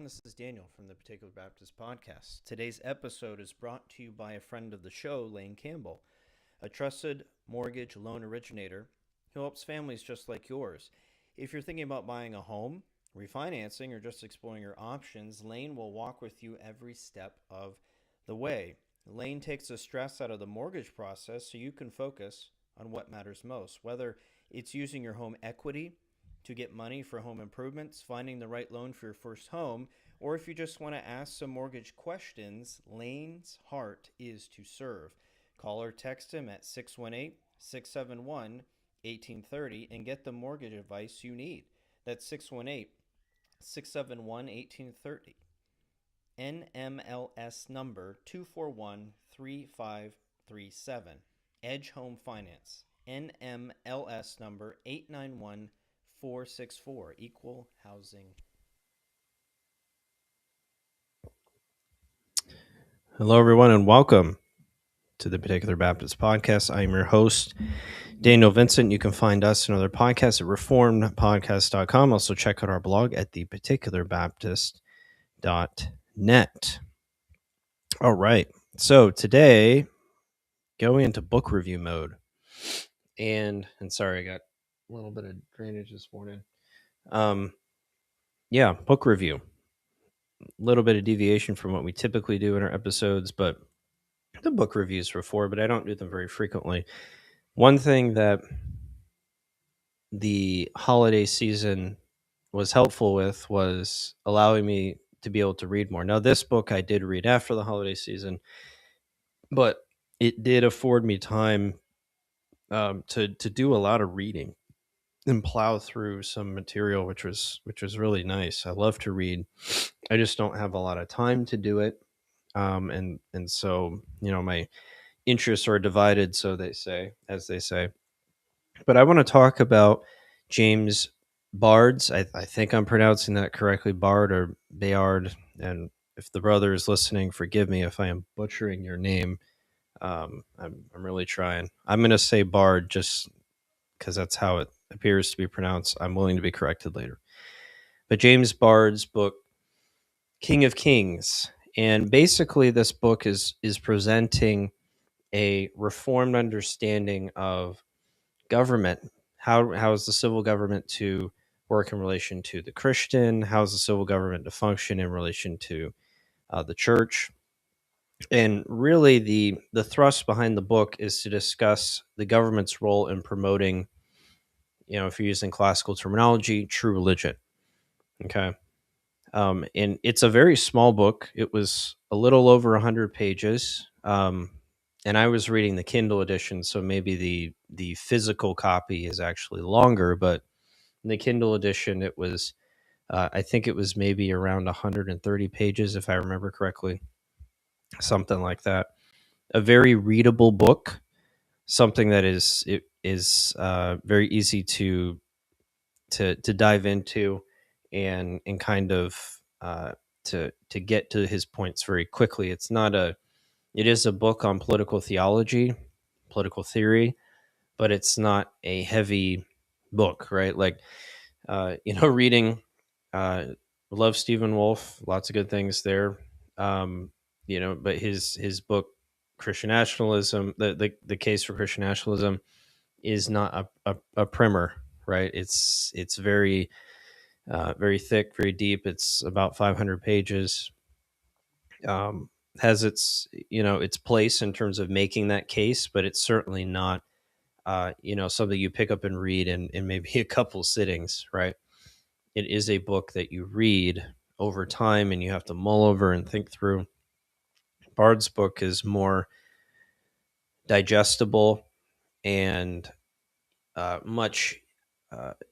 everyone. This is Daniel from the Particular Baptist Podcast. Today's episode is brought to you by a friend of the show, Lane Campbell, a trusted mortgage loan originator who helps families just like yours. If you're thinking about buying a home, refinancing, or just exploring your options, Lane will walk with you every step of the way. Lane takes the stress out of the mortgage process so you can focus on what matters most, whether it's using your home equity to get money for home improvements, finding the right loan for your first home, or if you just want to ask some mortgage questions, Lane's heart is to serve. Call or text him at 618-671-1830 and get the mortgage advice you need. That's 618-671-1830. NMLS number 2413537. Edge Home Finance. NMLS number 891464. Equal Housing. Hello, everyone, and welcome to the Particular Baptist Podcast. I am your host, Daniel Vincent. You can find us and other podcasts at reformedpodcast.com. Also, check out our blog at theparticularbaptist.net. All right. So today, going into book review mode. And sorry, I got a little bit of drainage this morning. Book review. A little bit of deviation from what we typically do in our episodes, but the book reviews before, but I don't do them very frequently. One thing that the holiday season was helpful with was allowing me to be able to read more. Now, this book I did read after the holiday season, but it did afford me time to do a lot of reading and plow through some material, which was really nice. I love to read. I just don't have a lot of time to do it, and so my interests are divided, so they say, as they say. But I want to talk about James Baird's. I think I'm pronouncing that correctly, Bard or Bayard. And if the brother is listening, forgive me if I am butchering your name. I'm really trying. I'm going to say Bard just because that's how it appears to be pronounced. I'm willing to be corrected later. But James Baird's book, King of Kings. And basically this book is presenting a reformed understanding of government. How is the civil government to work in relation to the Christian? How is the civil government to function in relation to the church? And really the thrust behind the book is to discuss the government's role in promoting, if you're using classical terminology, true religion. Okay. And it's a very small book. It was a little over 100 pages. And I was reading the Kindle edition, so maybe the physical copy is actually longer, but in the Kindle edition, it was, I think it was maybe around 130 pages, if I remember correctly, something like that. A very readable book, something that is very easy to dive into and kind of to get to his points very quickly. It is a book on political theology, political theory, but it's not a heavy book, right? Like, reading, love Stephen Wolfe, lots of good things there. But his book, Christian Nationalism, the case for Christian nationalism is not a primer, right? It's very, very thick, very deep. It's about 500 pages. Has its place in terms of making that case, but it's certainly not something you pick up and read in maybe a couple sittings, right? It is a book that you read over time and you have to mull over and think through. Baird's book is more digestible and much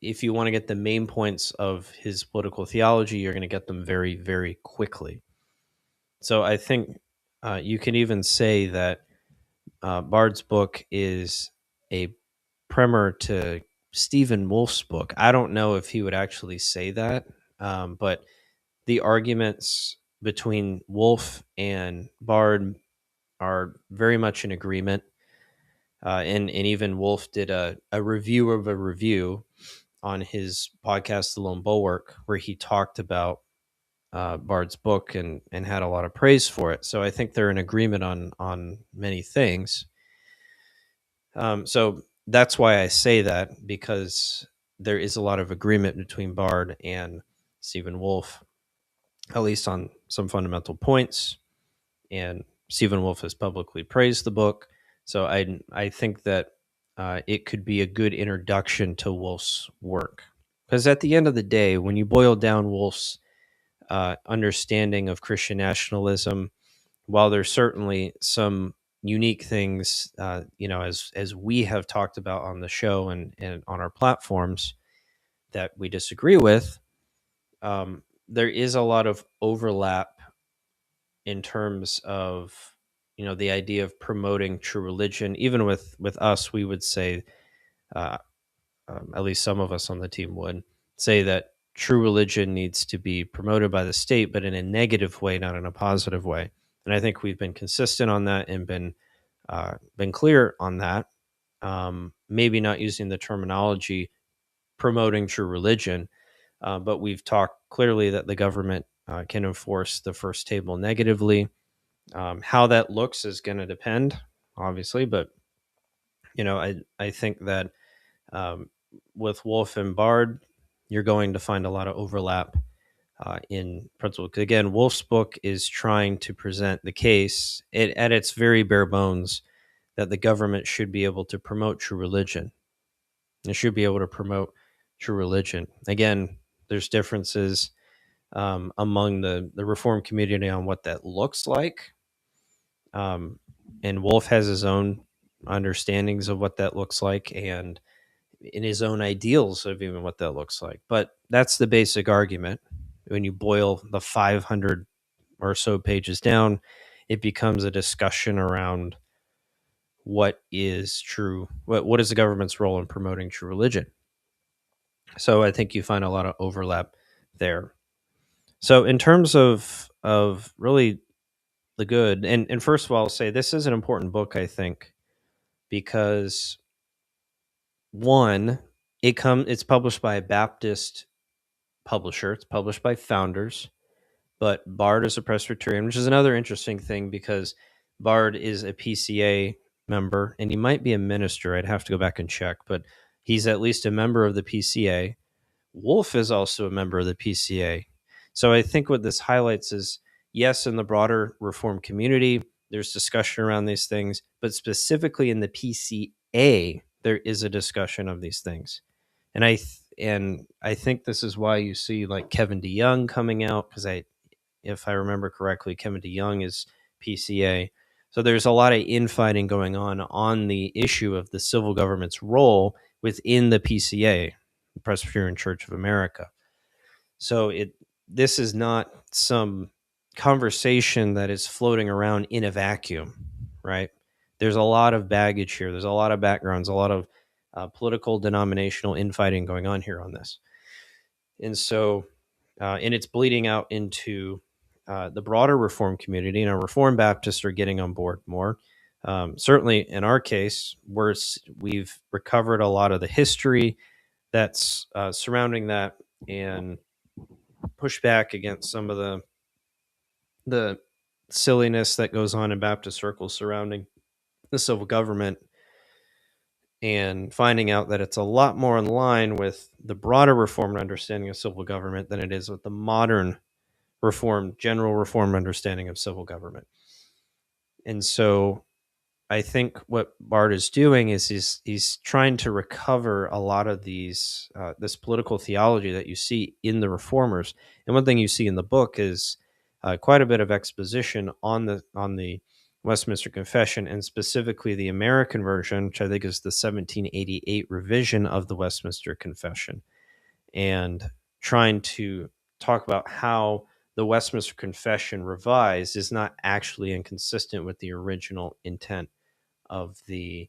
if you want to get the main points of his political theology, you're going to get them very, very quickly. So I think you can even say that Baird's book is a primer to Stephen Wolfe's book. I don't know if he would actually say that, but the arguments between Wolfe and Baird are very much in agreement. And even Wolfe did a review of a review on his podcast, The Lone Bulwark, where he talked about Bard's book and had a lot of praise for it. So I think they're in agreement on many things. So that's why I say that, because there is a lot of agreement between Bard and Stephen Wolfe, at least on some fundamental points. And Stephen Wolfe has publicly praised the book. So I think that it could be a good introduction to Wolfe's work. Because at the end of the day, when you boil down Wolfe's understanding of Christian nationalism, while there's certainly some unique things, as we have talked about on the show and on our platforms that we disagree with, there is a lot of overlap in terms of the idea of promoting true religion. Even with us, we would say, uh, at least some of us on the team would say, that true religion needs to be promoted by the state, but in a negative way, not in a positive way. And I think we've been consistent on that and been clear on that. Maybe not using the terminology promoting true religion, but we've talked clearly that the government can enforce the first table negatively. How that looks is going to depend, obviously, but I think that um, with Wolfe and Bard, you're going to find a lot of overlap in principle. 'Cause again, Wolfe's book is trying to present the case at its very bare bones that the government should be able to promote true religion. It should be able to promote true religion. Again, there's differences among the reform community on what that looks like. And Wolfe has his own understandings of what that looks like, and in his own ideals of even what that looks like. But that's the basic argument. When you boil the 500 or so pages down, it becomes a discussion around what is true, what is the government's role in promoting true religion. So I think you find a lot of overlap there. So in terms of really the good, and first of all, I'll say this is an important book, I think, because one, it's published by a Baptist publisher. It's published by Founders, but Bard is a Presbyterian, which is another interesting thing because Bard is a PCA member, and he might be a minister. I'd have to go back and check, but he's at least a member of the PCA. Wolfe is also a member of the PCA. So I think what this highlights is, yes, in the broader Reform community, there's discussion around these things, but specifically in the PCA, there is a discussion of these things. And I think this is why you see like Kevin DeYoung coming out, because if I remember correctly, Kevin DeYoung is PCA. So there's a lot of infighting going on the issue of the civil government's role within the PCA, the Presbyterian Church of America. So this is not some conversation that is floating around in a vacuum, right? There's a lot of baggage here. There's a lot of backgrounds, a lot of political, denominational infighting going on here on this. And so, and it's bleeding out into the broader Reform community, and our Reform Baptists are getting on board more. Certainly, in our case, we've recovered a lot of the history that's surrounding that, and pushed back against some of the silliness that goes on in Baptist circles surrounding the civil government, and finding out that it's a lot more in line with the broader Reformed understanding of civil government than it is with the modern general Reformed understanding of civil government. And so I think what Bard is doing is he's trying to recover a lot of this political theology that you see in the Reformers. And one thing you see in the book is quite a bit of exposition on the Westminster Confession, and specifically the American version, which I think is the 1788 revision of the Westminster Confession, and trying to talk about how the Westminster Confession revised is not actually inconsistent with the original intent of the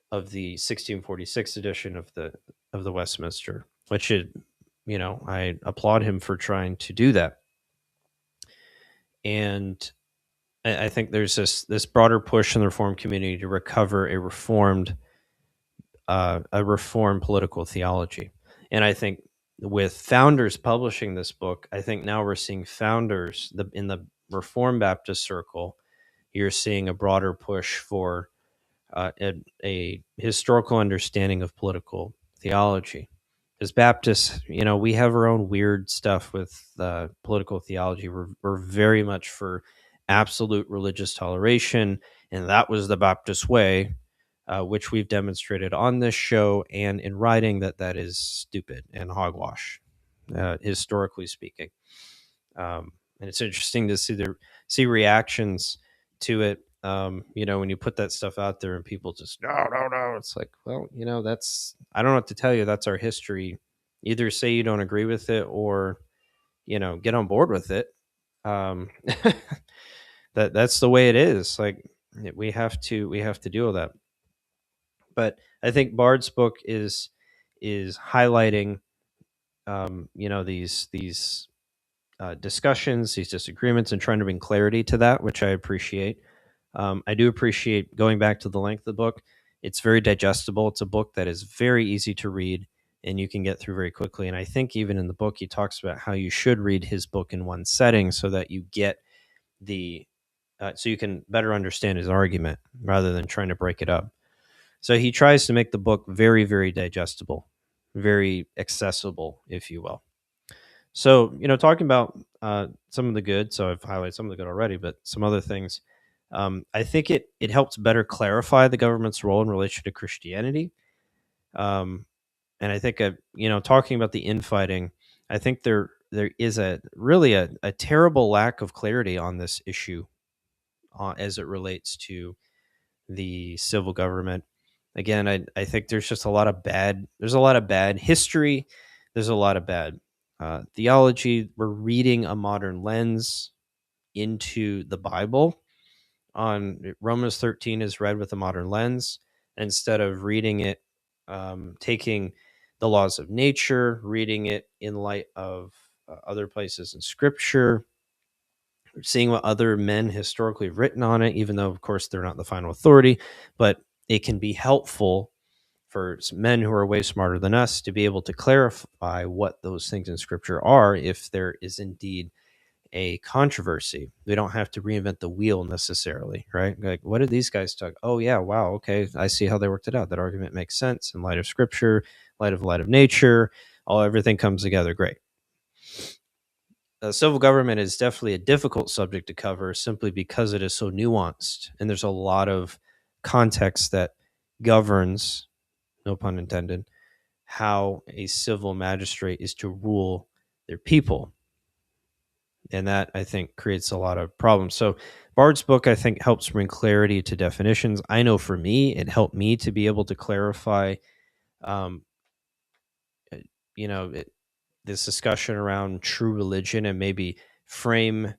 1646 edition of the Westminster, which I applaud him for trying to do that. And I think there's this broader push in the Reform community to recover a reformed political theology. And I think with founders publishing this book, I think now we're seeing founders in the Reformed Baptist circle. You're seeing a broader push for a historical understanding of political theology. As Baptists, we have our own weird stuff with political theology. We're very much for absolute religious toleration, and that was the Baptist way, which we've demonstrated on this show and in writing that is stupid and hogwash, historically speaking. And it's interesting to see reactions to it. When you put that stuff out there and people just no, it's like, well, that's, I don't know what to tell you. That's our history. Either say you don't agree with it, or get on board with it. Um, that's the way it is. Like, we have to deal with that. But I think Bard's book is highlighting these discussions, these disagreements, and trying to bring clarity to that, which I appreciate. I do appreciate, going back to the length of the book, it's very digestible. It's a book that is very easy to read and you can get through very quickly. And I think even in the book, he talks about how you should read his book in one setting so that you get so you can better understand his argument rather than trying to break it up. So he tries to make the book very, very digestible, very accessible, if you will. So, talking about some of the good, so I've highlighted some of the good already, but some other things. I think it helps better clarify the government's role in relation to Christianity. And I think, talking about the infighting, I think there is a terrible lack of clarity on this issue as it relates to the civil government. Again, I think there's just there's a lot of bad history. There's a lot of bad theology. We're reading a modern lens into the Bible. On Romans 13 is read with a modern lens instead of reading it, taking the laws of nature, reading it in light of other places in Scripture, seeing what other men historically have written on it, even though, of course, they're not the final authority, but it can be helpful for men who are way smarter than us to be able to clarify what those things in Scripture are if there is indeed a controversy. We don't have to reinvent the wheel necessarily, right? Like, what did these guys talk? Oh yeah, wow, okay, I see how they worked it out. That argument makes sense in light of Scripture, light of nature. Everything comes together great. Civil government is definitely a difficult subject to cover simply because it is so nuanced, and there's a lot of context that governs, no pun intended, how a civil magistrate is to rule their people. And that, I think, creates a lot of problems. So Bard's book, I think, helps bring clarity to definitions. I know for me, it helped me to be able to clarify, um, this discussion around true religion and maybe frame,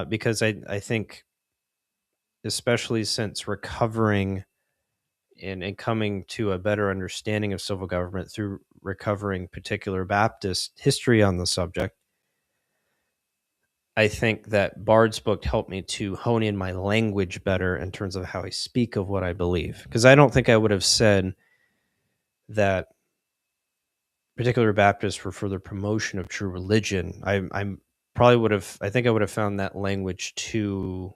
because I think, especially since recovering and coming to a better understanding of civil government through recovering particular Baptist history on the subject, I think that Bard's book helped me to hone in my language better in terms of how I speak of what I believe. Because I don't think I would have said that particular Baptists were for the promotion of true religion. I probably would have, I think I would have found that language too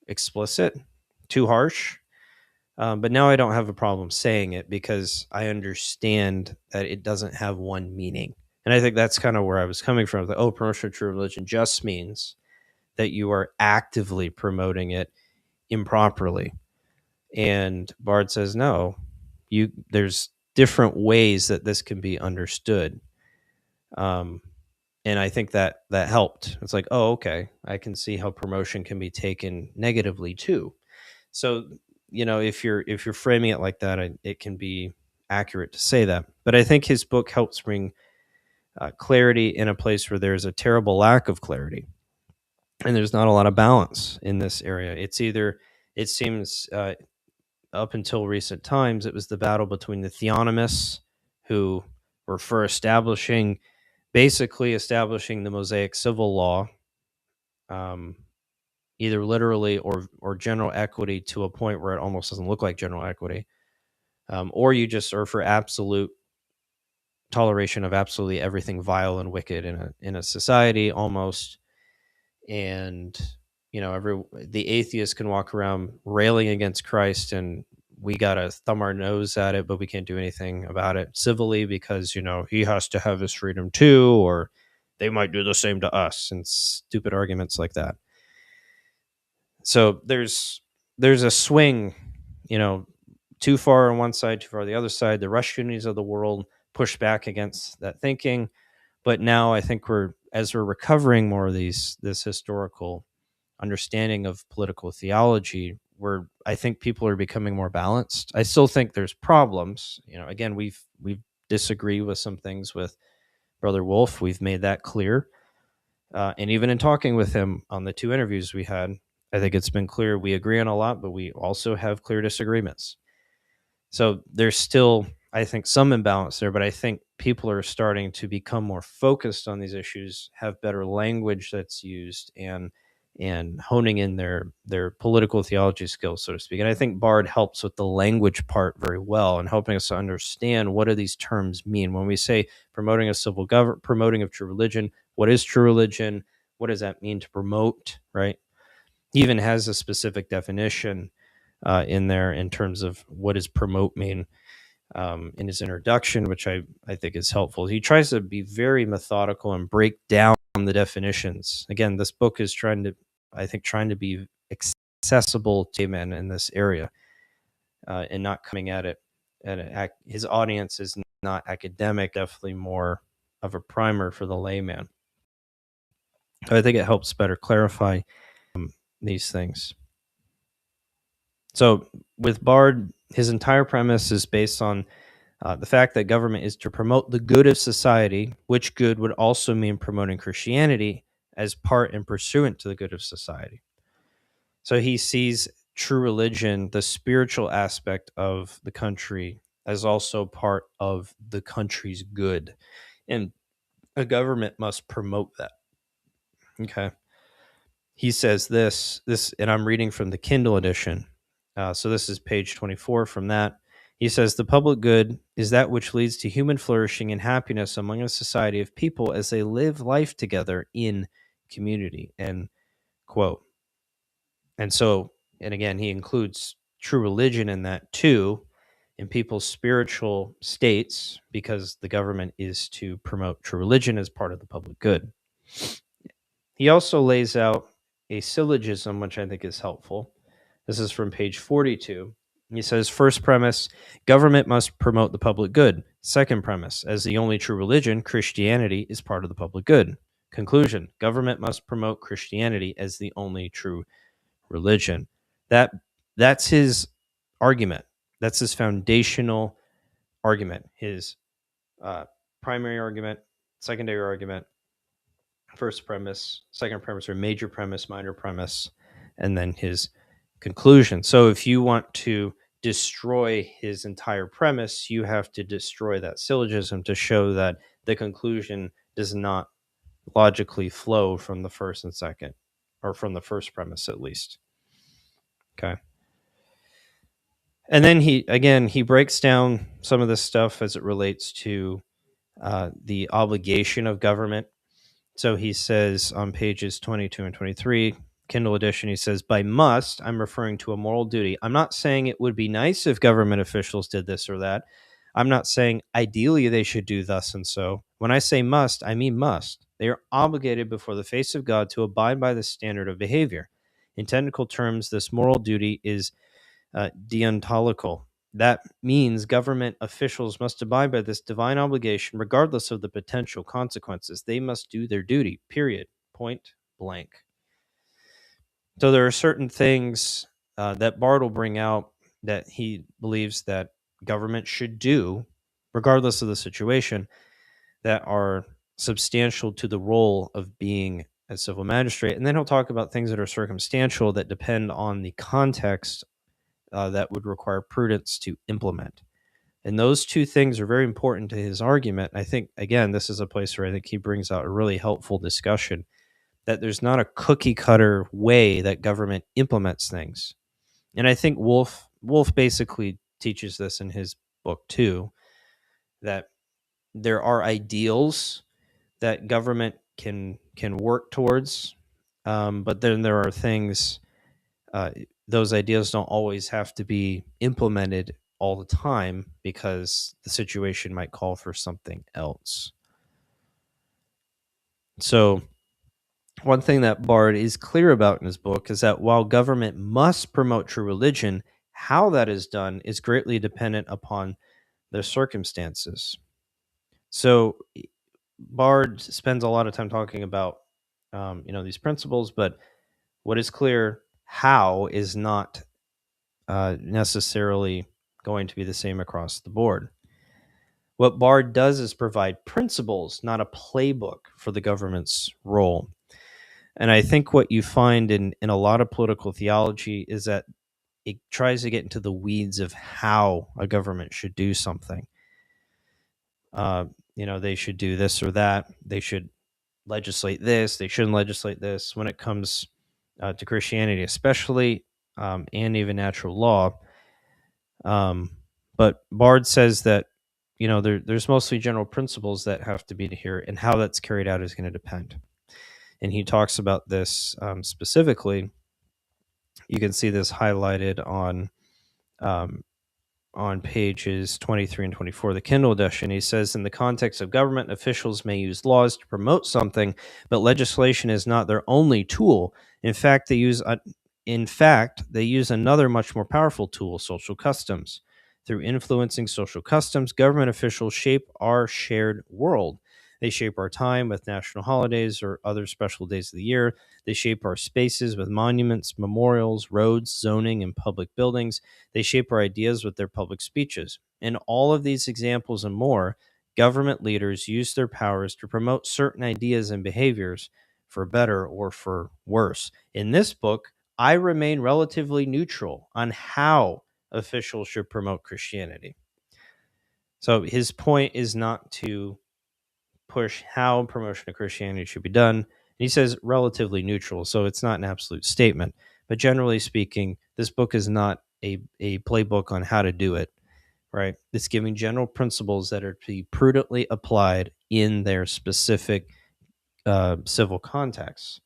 explicit, too harsh. But now I don't have a problem saying it because I understand that it doesn't have one meaning. And I think that's kind of where I was coming from. Like, promotion of true religion just means that you are actively promoting it improperly. And Bard says, no, there's different ways that this can be understood. And I think that helped. It's like, oh, okay, I can see how promotion can be taken negatively too. So, if you're framing it like that, it can be accurate to say that. But I think his book helps bring clarity in a place where there's a terrible lack of clarity, and there's not a lot of balance in this area. It seems, up until recent times, it was the battle between the theonomists, who were for basically establishing the Mosaic civil law, either literally or general equity to a point where it almost doesn't look like general equity, or you just are for absolute toleration of absolutely everything vile and wicked in a society almost. And the atheist can walk around railing against Christ, and we gotta thumb our nose at it, but we can't do anything about it civilly because he has to have his freedom too, or they might do the same to us, and stupid arguments like that. So there's a swing, too far on one side, too far on the other side. The Rushunities of the world push back against that thinking, but now I think as we're recovering more of this historical understanding of political theology, where I think people are becoming more balanced. I still think there's problems. Again, we've disagreed with some things with Brother Wolf. We've made that clear. And even in talking with him on the 2 interviews we had, I think it's been clear we agree on a lot, but we also have clear disagreements. So there's still, I think, some imbalance there, but I think people are starting to become more focused on these issues, have better language that's used, and honing in their political theology skills, so to speak. And I think Baird helps with the language part very well and helping us to understand what do these terms mean. When we say promoting a civil government, promoting of true religion, what is true religion? What does that mean to promote, right? He even has a specific definition in there in terms of what does promote mean in his introduction, which I think is helpful. He tries to be very methodical and break down the definitions. Again, this book is trying to be accessible to men in this area and not coming at it. His audience is not academic, definitely more of a primer for the layman. I think it helps better clarify these things. So with Baird, his entire premise is based on the fact that government is to promote the good of society, which good would also mean promoting Christianity as part and pursuant to the good of society. So he sees true religion, the spiritual aspect of the country, as also part of the country's good. And a government must promote that. Okay. He says this, and I'm reading from the Kindle edition. So this is page 24 from that. He says, the public good is that which leads to human flourishing and happiness among a society of people as they live life together in community, end quote. And again, he includes true religion in that too, in people's spiritual states, because the government is to promote true religion as part of the public good. He also lays out a syllogism, which I think is helpful. This is from page 42. He says, first premise, government must promote the public good. Second premise, as the only true religion, Christianity is part of the public good. Conclusion, government must promote Christianity as the only true religion. That's his argument. That's his foundational argument. His primary argument, secondary argument, first premise, second premise, or major premise, minor premise, and then his conclusion. So if you want to destroy his entire premise, you have to destroy that syllogism to show that the conclusion does not logically flow from the first and second, or from the first premise at least. Okay. And then he breaks down some of this stuff as it relates to the obligation of government. So he says on pages 22 and 23, Kindle edition, he says, by must, I'm referring to a moral duty. I'm not saying it would be nice if government officials did this or that. I'm not saying ideally they should do thus and so. When I say must, I mean must. They are obligated before the face of God to abide by the standard of behavior. In technical terms, this moral duty is deontological. That means government officials must abide by this divine obligation regardless of the potential consequences. They must do their duty, period, point blank. So there are certain things that Baird will bring out that he believes that government should do, regardless of the situation, that are substantial to the role of being a civil magistrate. And then he'll talk about things that are circumstantial that depend on the context that would require prudence to implement. And those two things are very important to his argument. I think, again, this is a place where I think he brings out a really helpful discussion that there's not a cookie cutter way that government implements things. And I think Wolf basically teaches this in his book too, that there are ideals that government can work towards, but then there are things. Uh, those ideas don't always have to be implemented all the time because the situation might call for something else. So, one thing that Bard is clear about in his book is that while government must promote true religion, how that is done is greatly dependent upon their circumstances. So, Bard spends a lot of time talking about, these principles, but what is clear, how is not necessarily going to be the same across the board. What Bard does is provide principles, not a playbook for the government's role. And I think what you find in a lot of political theology is that it tries to get into the weeds of how a government should do something. They should do this or that. They should legislate this. They shouldn't legislate this. When it comes to Christianity, especially, and even natural law. But Bard says that there's mostly general principles that have to be here, and how that's carried out is going to depend. And he talks about this specifically. You can see this highlighted um, on pages 23 and 24 of the Kindle edition. He says, in the context of government, officials may use laws to promote something, but legislation is not their only tool. In fact, they use another much more powerful tool, social customs. Through influencing social customs, government officials shape our shared world. They shape our time with national holidays or other special days of the year. They shape our spaces with monuments, memorials, roads, zoning, and public buildings. They shape our ideas with their public speeches. In all of these examples and more, government leaders use their powers to promote certain ideas and behaviors for better or for worse. In this book, I remain relatively neutral on how officials should promote Christianity. So his point is not to push how promotion of Christianity should be done. He says relatively neutral, so it's not an absolute statement. But generally speaking, this book is not a playbook on how to do it, right? It's giving general principles that are to be prudently applied in their specific civil contexts.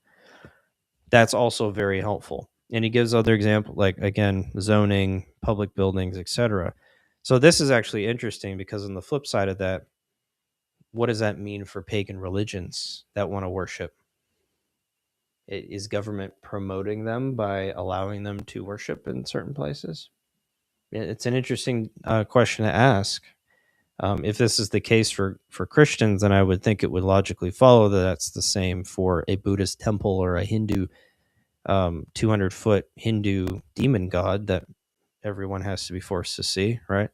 That's also very helpful. And he gives other examples, like, again, zoning, public buildings, etc. So this is actually interesting because on the flip side of that, what does that mean for pagan religions that want to worship? Is government promoting them by allowing them to worship in certain places? It's an interesting question to ask. If this is the case for Christians, then I would think it would logically follow that that's the same for a Buddhist temple or a Hindu 200-foot Hindu demon god that everyone has to be forced to see, right?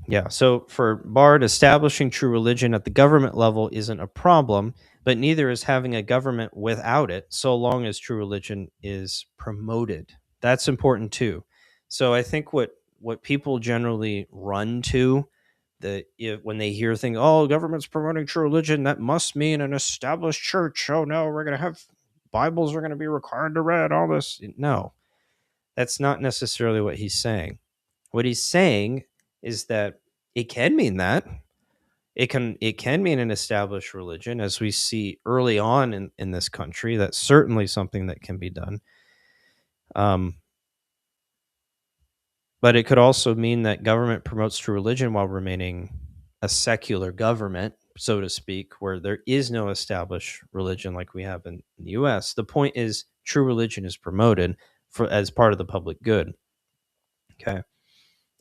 Yeah. So for Bard, establishing true religion at the government level isn't a problem, but neither is having a government without it, so long as true religion is promoted. That's important too. So I think what people generally run to, when they hear things, oh, government's promoting true religion, that must mean an established church. Oh no, we're going to have Bibles are going to be required to read, all this. No, that's not necessarily what he's saying. What he's saying is that it can mean that. It can mean an established religion, as we see early on in this country. That's certainly something that can be done. But it could also mean that government promotes true religion while remaining a secular government, so to speak, where there is no established religion like we have in the US. The point is true religion is promoted as part of the public good. Okay.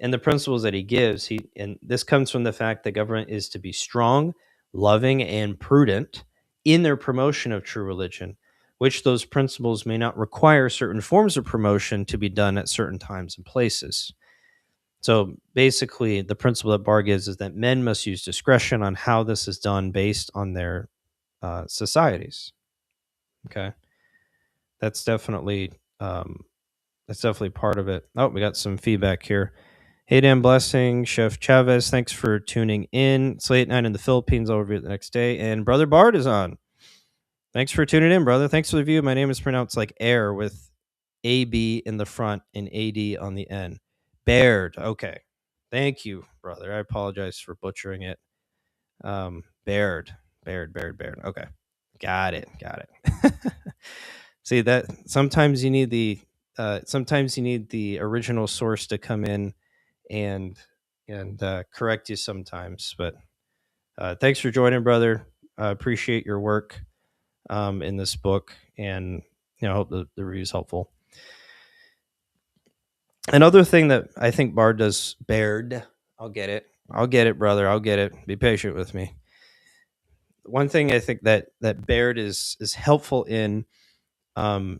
And the principles that he gives, and this comes from the fact that government is to be strong, loving, and prudent in their promotion of true religion, which those principles may not require certain forms of promotion to be done at certain times and places. So basically, the principle that Barr gives is that men must use discretion on how this is done based on their societies. Okay, that's definitely part of it. Oh, we got some feedback here. Hey, Dan Blessing, Chef Chavez, thanks for tuning in. It's late night in the Philippines. I'll review it the next day. And Brother Bard is on. Thanks for tuning in, brother. Thanks for the view. My name is pronounced like air with AB in the front and AD on the end. Baird. Okay. Thank you, brother. I apologize for butchering it. Baird, Baird. Okay, got it. See that sometimes you need the original source to come in and correct you sometimes. But thanks for joining, brother. I appreciate your work in this book, and I hope the review is helpful. Another thing that I think Baird, I'll get it, brother. I'll get it. Be patient with me. One thing I think that Baird is helpful in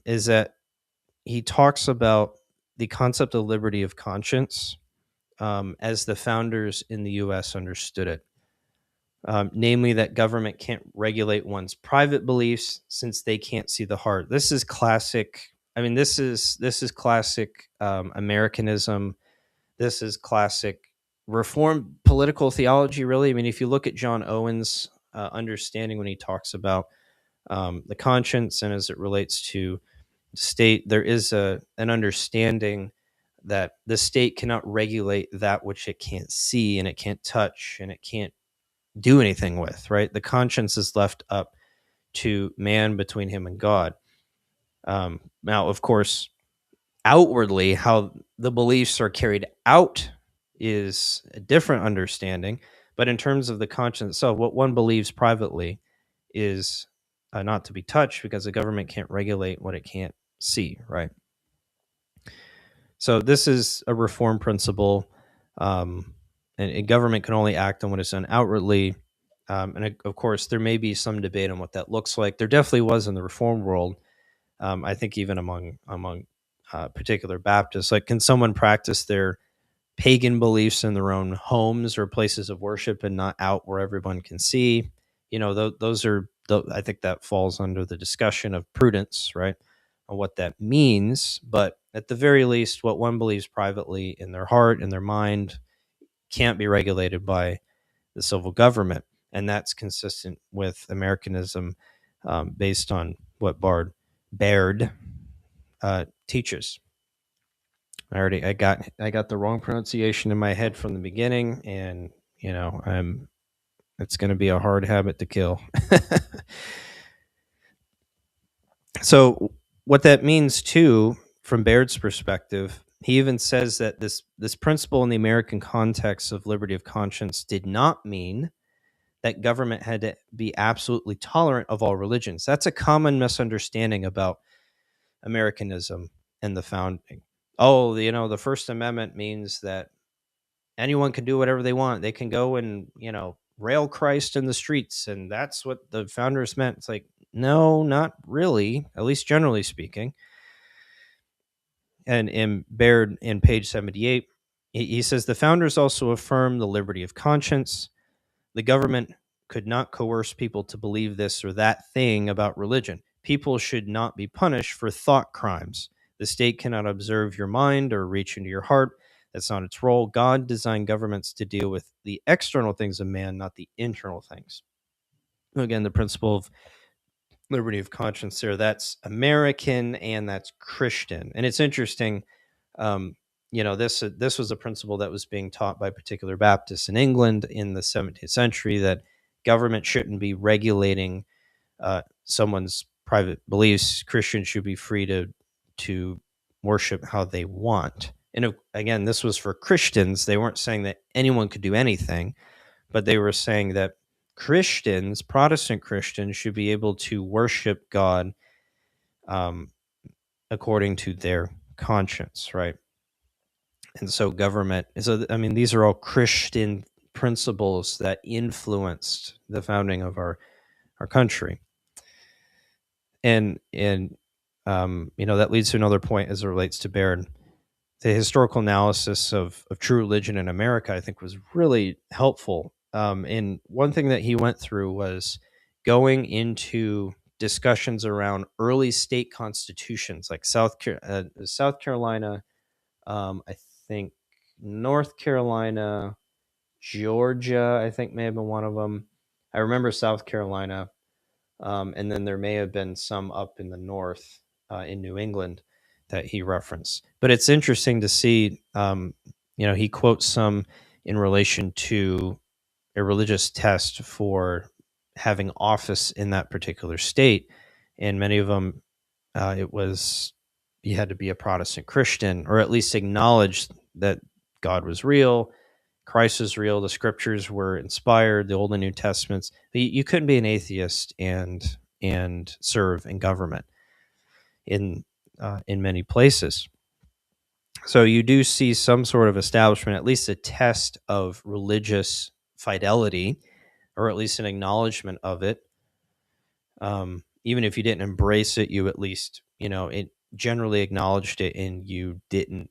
is that he talks about the concept of liberty of conscience as the founders in the U.S. understood it. Namely, that government can't regulate one's private beliefs since they can't see the heart. This is classic. I mean, this is classic Americanism. This is classic reform political theology. Really, I mean, if you look at John Owen's understanding when he talks about the conscience and as it relates to state, there is an understanding that the state cannot regulate that which it can't see and it can't touch and it can't do anything with, right? The conscience is left up to man between him and God. Now, of course, outwardly, how the beliefs are carried out is a different understanding. But in terms of the conscience itself, what one believes privately is not to be touched because the government can't regulate what it can't see, right? So this is a reform principle, and government can only act on what is done outwardly. And of course, there may be some debate on what that looks like. There definitely was in the reform world. I think even among particular Baptists, like, can someone practice their pagan beliefs in their own homes or places of worship and not out where everyone can see? Those are. I think that falls under the discussion of prudence, right? On what that means, but at the very least, what one believes privately in their heart and their mind can't be regulated by the civil government, and that's consistent with Americanism, based on what Baird teaches. I got the wrong pronunciation in my head from the beginning, and it's going to be a hard habit to kill. So what that means too, from Baird's perspective, he even says that this principle in the American context of liberty of conscience did not mean that government had to be absolutely tolerant of all religions. That's a common misunderstanding about Americanism and the founding. Oh, the First Amendment means that anyone can do whatever they want. They can go and, rail Christ in the streets, and that's what the founders meant. It's like, no, not really, at least generally speaking. And in Baird, in page 78, he says the founders also affirm the liberty of conscience. The government could not coerce people to believe this or that thing about religion. People should not be punished for thought crimes. The state cannot observe your mind or reach into your heart. That's not its role. God designed governments to deal with the external things of man, not the internal things. Again, the principle of liberty of conscience there, that's American and that's Christian. And it's interesting, this was a principle that was being taught by particular Baptists in England in the 17th century, that government shouldn't be regulating someone's private beliefs. Christians should be free to worship how they want. And again, this was for Christians. They weren't saying that anyone could do anything, but they were saying that Christians, Protestant Christians, should be able to worship God according to their conscience, right? And so these are all Christian principles that influenced the founding of our country. And that leads to another point as it relates to Baird. The historical analysis of true religion in America, I think, was really helpful. And one thing that he went through was going into discussions around early state constitutions, like South Carolina, I think North Carolina, Georgia, I think may have been one of them. I remember South Carolina, and then there may have been some up in the north, in New England, that he referenced. But it's interesting to see, he quotes some in relation to a religious test for having office in that particular state, and many of them, it was you had to be a Protestant Christian, or at least acknowledge that God was real, Christ was real, the scriptures were inspired, the Old and New Testaments. But you couldn't be an atheist and serve in government in many places. So you do see some sort of establishment, at least a test of religious fidelity, or at least an acknowledgement of it. Even if you didn't embrace it, you at least, it generally acknowledged it, and you didn't,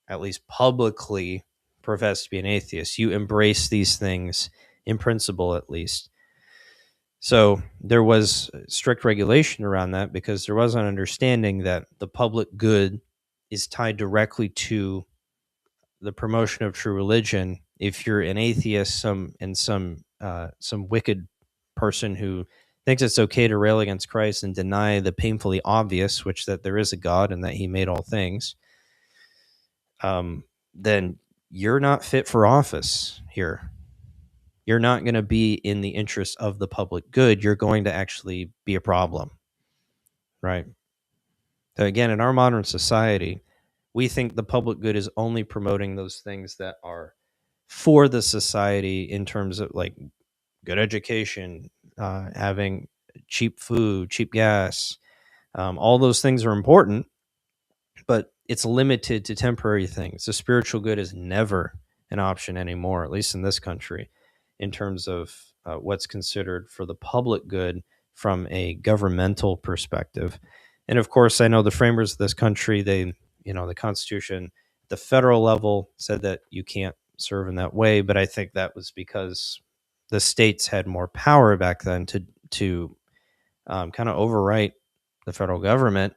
at least publicly, profess to be an atheist. You embrace these things in principle, at least. So there was strict regulation around that, because there was an understanding that the public good is tied directly to the promotion of true religion. If you're an atheist, some wicked person who thinks it's okay to rail against Christ and deny the painfully obvious, which that there is a God and that He made all things, then you're not fit for office here. You're not going to be in the interest of the public good. You're going to actually be a problem, right? So again, in our modern society, we think the public good is only promoting those things that are for the society, in terms of like good education, having cheap food, cheap gas. All those things are important, but it's limited to temporary things. The spiritual good is never an option anymore, at least in this country, in terms of what's considered for the public good from a governmental perspective. And of course, I know the framers of this country, the Constitution, the federal level said that you can't serve in that way, but I think that was because the states had more power back then to kind of overwrite the federal government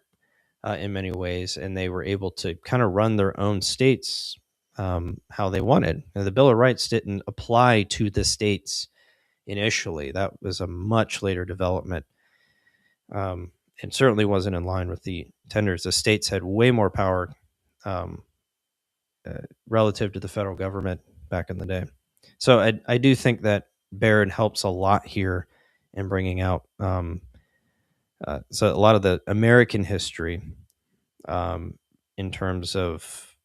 in many ways, and they were able to kind of run their own states how they wanted. Now, the Bill of Rights didn't apply to the states initially. That was a much later development, and certainly wasn't in line with the tenders. The states had way more power um, relative to the federal government back in the day. So I do think that Baird helps a lot here in bringing out so a lot of the American history in terms of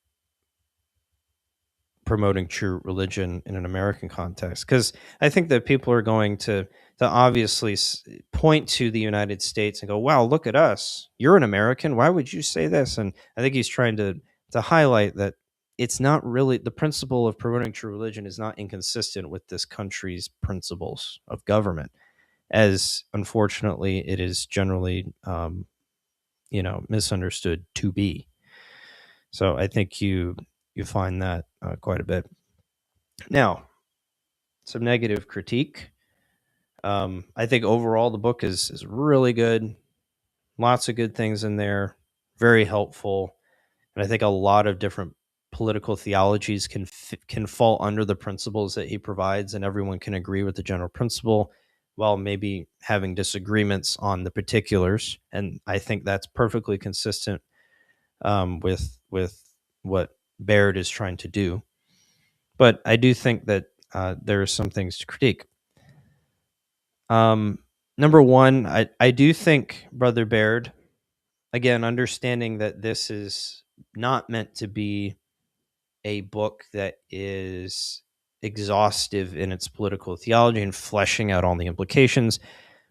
promoting true religion in an American context. Because I think that people are going to obviously point to the United States and go, "Wow, look at us! You're an American. Why would you say this?" And I think he's trying to highlight that it's not really the principle of promoting true religion is not inconsistent with this country's principles of government, as unfortunately it is generally misunderstood to be. So I think you find that quite a bit. Now, some negative critique. I think overall the book is really good. Lots of good things in there. Very helpful, and I think a lot of different political theologies can fall under the principles that he provides, and everyone can agree with the general principle, while maybe having disagreements on the particulars. And I think that's perfectly consistent with what Baird is trying to do. But I do think that there are some things to critique. Number one, I do think Brother Baird, again, understanding that this is not meant to be a book that is exhaustive in its political theology and fleshing out all the implications,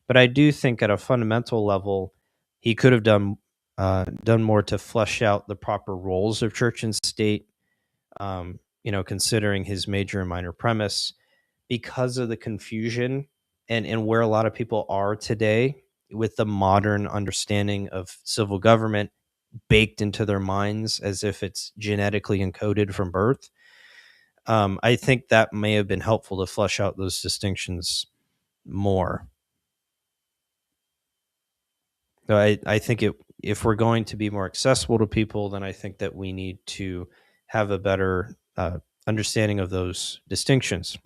but I do think at a fundamental level, he could have done more to flesh out the proper roles of church and state. Considering his major and minor premise, because of the confusion and where a lot of people are today with the modern understanding of civil government baked into their minds as if it's genetically encoded from birth. I think that may have been helpful to flesh out those distinctions more. So I think if we're going to be more accessible to people, then I think that we need to have a better understanding of those distinctions.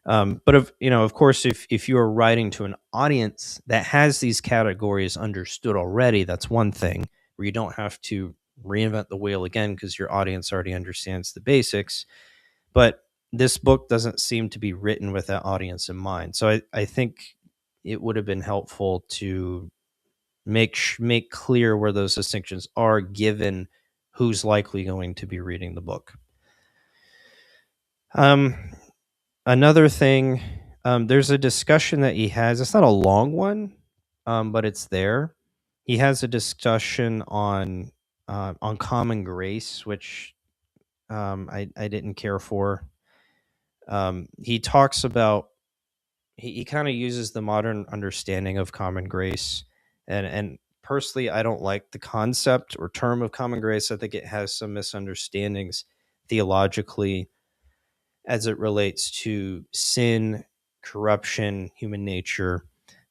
But of course, if you are writing to an audience that has these categories understood already, that's one thing where you don't have to reinvent the wheel again because your audience already understands the basics. But this book doesn't seem to be written with that audience in mind. So I think it would have been helpful to make clear where those distinctions are, given who's likely going to be reading the book. Another thing, there's a discussion that he has. It's not a long one, but it's there. He has a discussion on common grace, which I didn't care for. He talks about he kind of uses the modern understanding of common grace, and personally, I don't like the concept or term of common grace. I think it has some misunderstandings theologically as it relates to sin, corruption, human nature.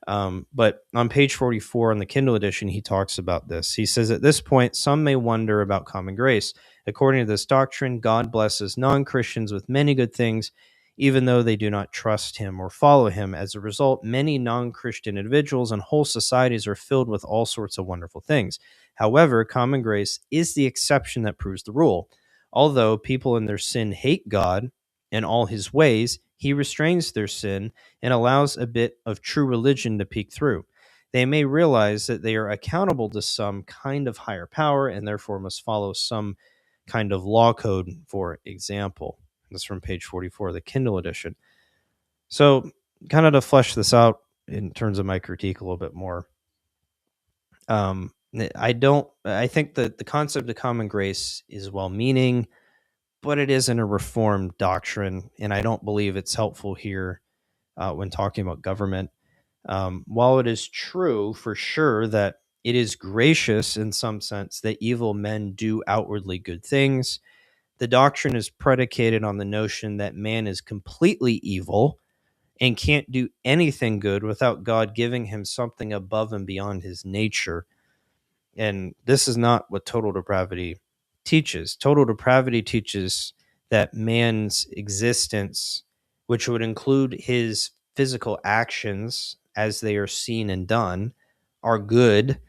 But on page 44 on the Kindle edition, he talks about this. He says, at this point, some may wonder about common grace. According to this doctrine, God blesses non-Christians with many good things, even though they do not trust him or follow him. As a result, many non-Christian individuals and whole societies are filled with all sorts of wonderful things. However, common grace is the exception that proves the rule. Although people in their sin hate God and all his ways, he restrains their sin and allows a bit of true religion to peek through. They may realize that they are accountable to some kind of higher power and therefore must follow some kind of law code, for example. That's from page 44 of the Kindle edition. So, kind of to flesh this out in terms of my critique a little bit more, I think that the concept of common grace is well-meaning, but it isn't a reformed doctrine, and I don't believe it's helpful here when talking about government. While it is true for sure that it is gracious in some sense that evil men do outwardly good things, the doctrine is predicated on the notion that man is completely evil and can't do anything good without God giving him something above and beyond his nature. And this is not what total depravity teaches. Total depravity teaches that man's existence, which would include his physical actions as they are seen and done, are good,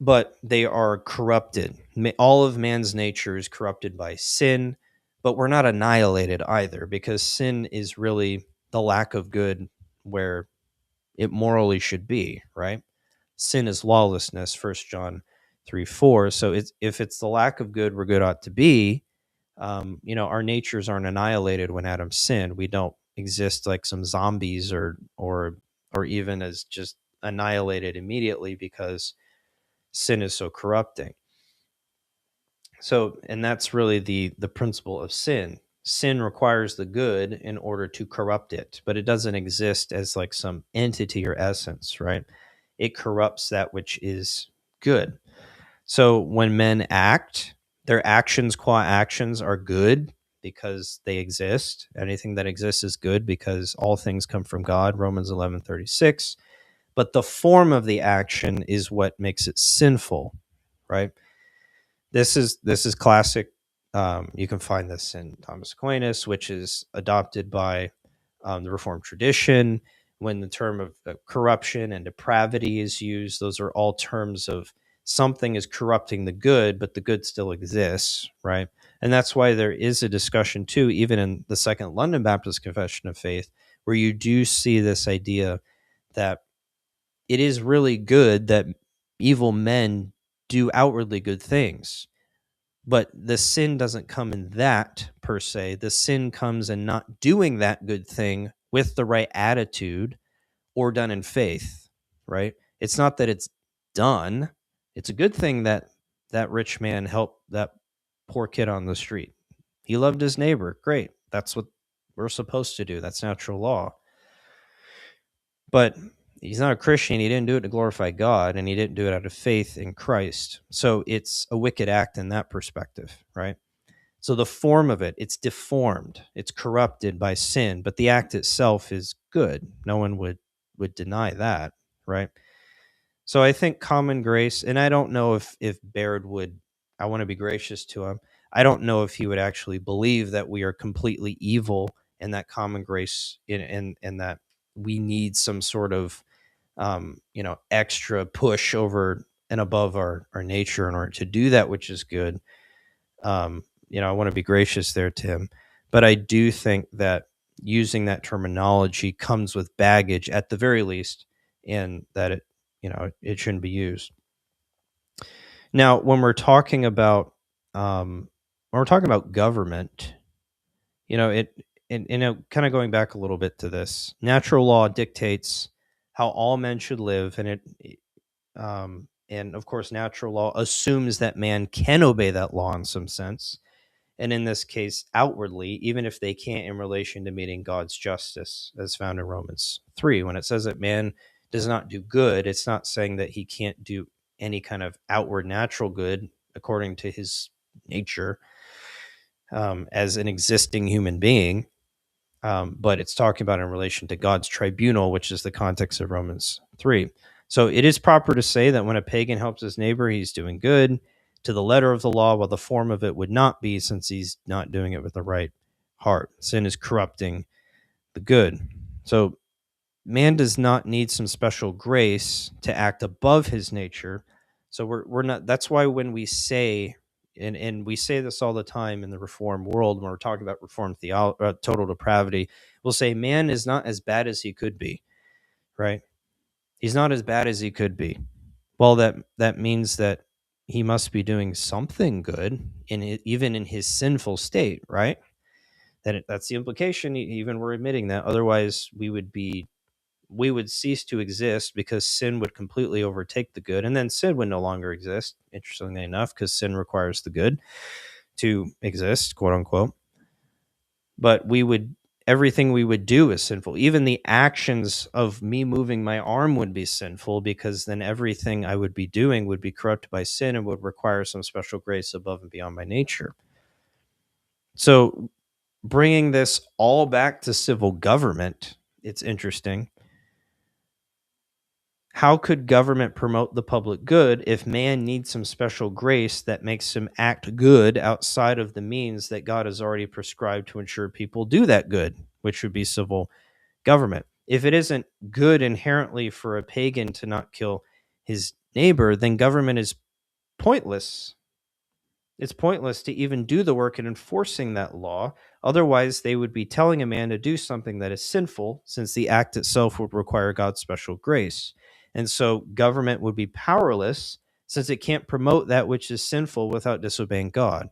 but they are corrupted. All of man's nature is corrupted by sin, but we're not annihilated either, because sin is really the lack of good where it morally should be, right? Sin is lawlessness, 1 John 3:4. So if it's the lack of good where good ought to be, our natures aren't annihilated when Adam sinned. We don't exist like some zombies or even as just annihilated immediately because sin is so corrupting. So, and that's really the principle of sin. Sin requires the good in order to corrupt it, but it doesn't exist as like some entity or essence, right? It corrupts that which is good. So when men act, their actions qua actions are good because they exist. Anything that exists is good because all things come from God, Romans 11:36. But the form of the action is what makes it sinful, right? This is classic. You can find this in Thomas Aquinas, which is adopted by the Reformed tradition. When the term of corruption and depravity is used, those are all terms of something is corrupting the good, but the good still exists, right? And that's why there is a discussion too, even in the Second London Baptist Confession of Faith, where you do see this idea that it is really good that evil men do outwardly good things. But the sin doesn't come in that per se. The sin comes in not doing that good thing with the right attitude or done in faith, right? It's not that it's done. It's a good thing that that rich man helped that poor kid on the street. He loved his neighbor. Great. That's what we're supposed to do. That's natural law. But he's not a Christian. He didn't do it to glorify God, and he didn't do it out of faith in Christ. So it's a wicked act in that perspective, right? So the form of it, it's deformed, it's corrupted by sin, but the act itself is good. No one would deny that, right? So I think common grace, and I don't know if Baird would. I want to be gracious to him. I don't know if he would actually believe that we are completely evil and that common grace in that we need some sort of extra push over and above our nature in order to do that which is good. I want to be gracious there to him, but I do think that using that terminology comes with baggage at the very least, and that it shouldn't be used. Now, when we're talking about government, kind of going back a little bit to this, natural law dictates how all men should live, and of course, natural law assumes that man can obey that law in some sense. And in this case, outwardly, even if they can't in relation to meeting God's justice, as found in Romans 3. When it says that man does not do good, it's not saying that he can't do any kind of outward natural good according to his nature as an existing human being. But it's talking about in relation to God's tribunal, which is the context of Romans 3. So it is proper to say that when a pagan helps his neighbor, he's doing good to the letter of the law, while the form of it would not be, since he's not doing it with the right heart. Sin is corrupting the good. So man does not need some special grace to act above his nature. So we're not. That's why when we say, and we say this all the time in the Reformed world when we're talking about Reformed theology, total depravity, we'll say man is not as bad as he could be, right? He's not as bad as he could be. Well, that means that he must be doing something good even in his sinful state, right? That's the implication. Even we're admitting that. Otherwise, we would cease to exist, because sin would completely overtake the good, and then sin would no longer exist, interestingly enough, because sin requires the good to exist, quote unquote. But everything we would do is sinful. Even the actions of me moving my arm would be sinful, because then everything I would be doing would be corrupted by sin and would require some special grace above and beyond my nature. So bringing this all back to civil government, it's interesting. How could government promote the public good if man needs some special grace that makes him act good outside of the means that God has already prescribed to ensure people do that good, which would be civil government? If it isn't good inherently for a pagan to not kill his neighbor, then government is pointless. It's pointless to even do the work in enforcing that law. Otherwise, they would be telling a man to do something that is sinful, since the act itself would require God's special grace. And so government would be powerless, since it can't promote that which is sinful without disobeying God.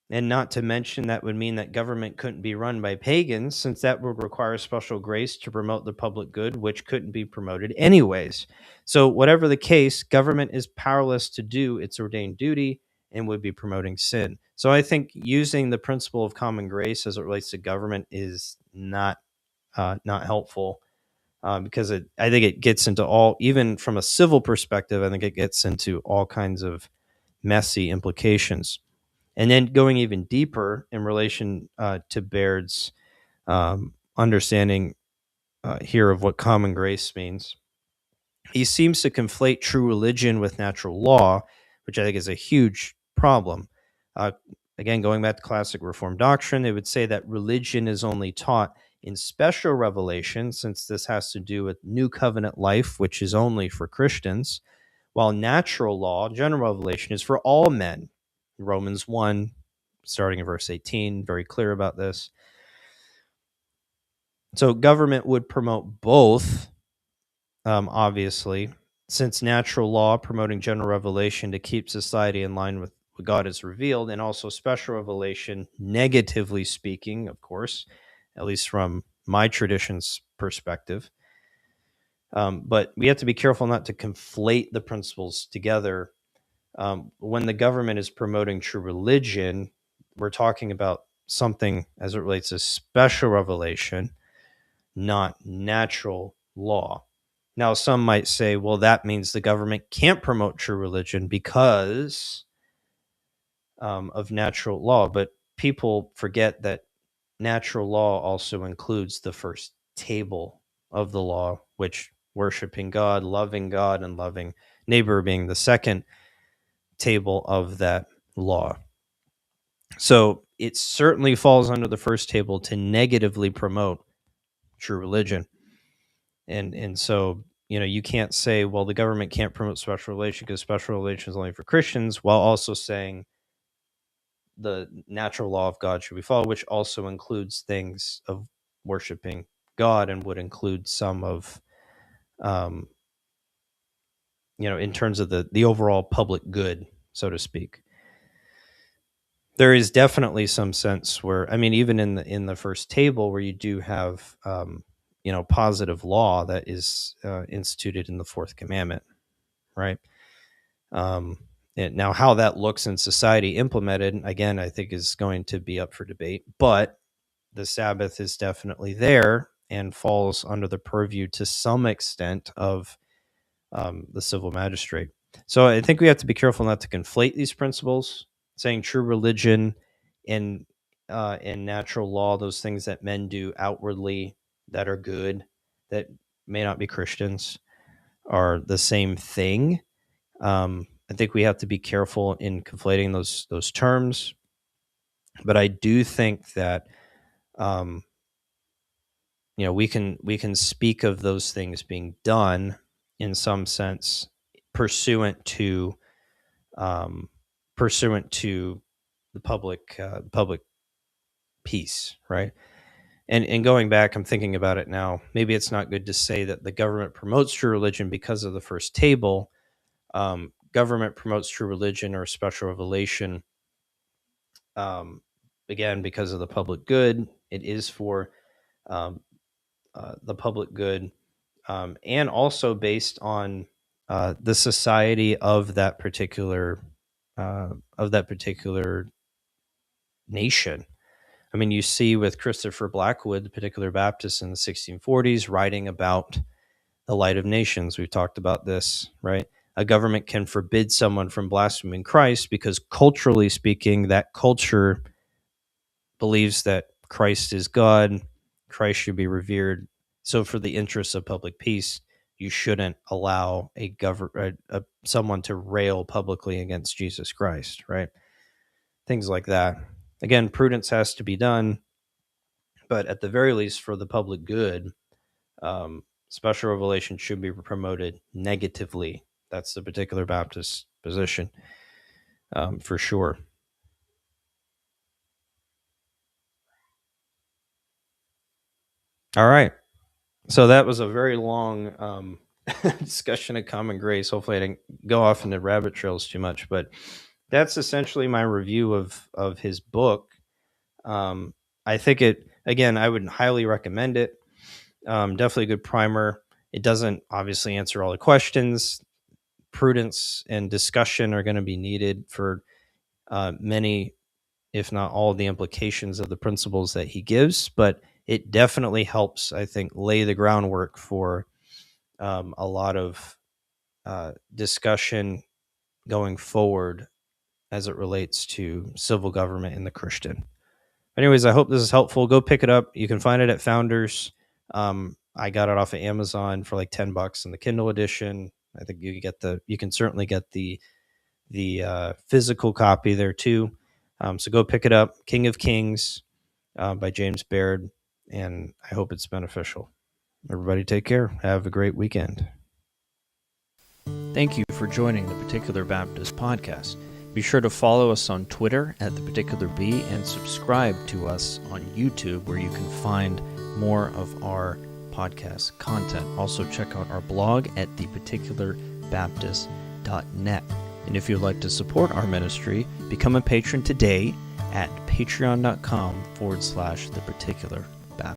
And not to mention, that would mean that government couldn't be run by pagans, since that would require special grace to promote the public good, which couldn't be promoted anyways. So whatever the case, government is powerless to do its ordained duty and would be promoting sin. So I think using the principle of common grace as it relates to government is not helpful, because I think it gets into all, even from a civil perspective, I think it gets into all kinds of messy implications. And then going even deeper in relation to Baird's understanding here of what common grace means, he seems to conflate true religion with natural law, which I think is a huge problem. Again, going back to classic Reformed doctrine, they would say that religion is only taught in special revelation, since this has to do with new covenant life, which is only for Christians, while natural law, general revelation, is for all men. Romans 1, starting in verse 18, very clear about this. So government would promote both, obviously, since natural law promoting general revelation to keep society in line with what God has revealed, and also special revelation, negatively speaking, of course, at least from my tradition's perspective. But we have to be careful not to conflate the principles together. When the government is promoting true religion, we're talking about something as it relates to special revelation, not natural law. Now, some might say, well, that means the government can't promote true religion because of natural law. But people forget that natural law also includes the first table of the law, which worshiping God, and loving neighbor being the second table of that law. So it certainly falls under the first table to negatively promote true religion. And so, you can't say, well, the government can't promote special relation because special relation is only for Christians, while also saying the natural law of God should be followed, which also includes things of worshiping God and would include some of, um, in terms of the overall public good, so to speak. There is definitely some sense where, I mean, even in the first table where you do have, positive law that is instituted in the fourth commandment, right? Now, how that looks in society implemented, again, I think is going to be up for debate. But the Sabbath is definitely there and falls under the purview to some extent of the civil magistrate. So I think we have to be careful not to conflate these principles, saying true religion and natural law, those things that men do outwardly that are good, that may not be Christians, are the same thing. I think we have to be careful in conflating those terms, but I do think that we can speak of those things being done in some sense pursuant to the public peace, right? And going back, I'm thinking about it now. Maybe it's not good to say that the government promotes true religion because of the first table. Government promotes true religion or special revelation, again, because of the public good. It is for the public good, and also based on the society of that particular nation. I mean, you see with Christopher Blackwood, the particular Baptist in the 1640s, writing about the light of nations. We've talked about this, right? A government can forbid someone from blaspheming Christ because culturally speaking, that culture believes that Christ is God, Christ should be revered. So for the interests of public peace, you shouldn't allow someone to rail publicly against Jesus Christ, right? Things like that. Again, prudence has to be done, but at the very least, for the public good, special revelation should be promoted negatively. That's the particular Baptist position, for sure. All right. So that was a very long discussion of common grace. Hopefully, I didn't go off into rabbit trails too much, but that's essentially my review of his book. I think I would highly recommend it. Definitely a good primer. It doesn't obviously answer all the questions. Prudence and discussion are going to be needed for many, if not all, the implications of the principles that he gives, but it definitely helps, I think, lay the groundwork for a lot of discussion going forward as it relates to civil government and the Christian. Anyways, I hope this is helpful. Go pick it up. You can find it at Founders. I got it off of Amazon for like $10 in the Kindle edition. I think you can certainly get the physical copy there too. So go pick it up. King of Kings by James Baird, and I hope it's beneficial. Everybody take care. Have a great weekend. Thank you for joining the Particular Baptist Podcast. Be sure to follow us on Twitter at The Particular B and subscribe to us on YouTube, where you can find more of our podcast content. Also check out our blog at theparticularbaptist.net. And if you'd like to support our ministry, become a patron today at patreon.com/theparticular.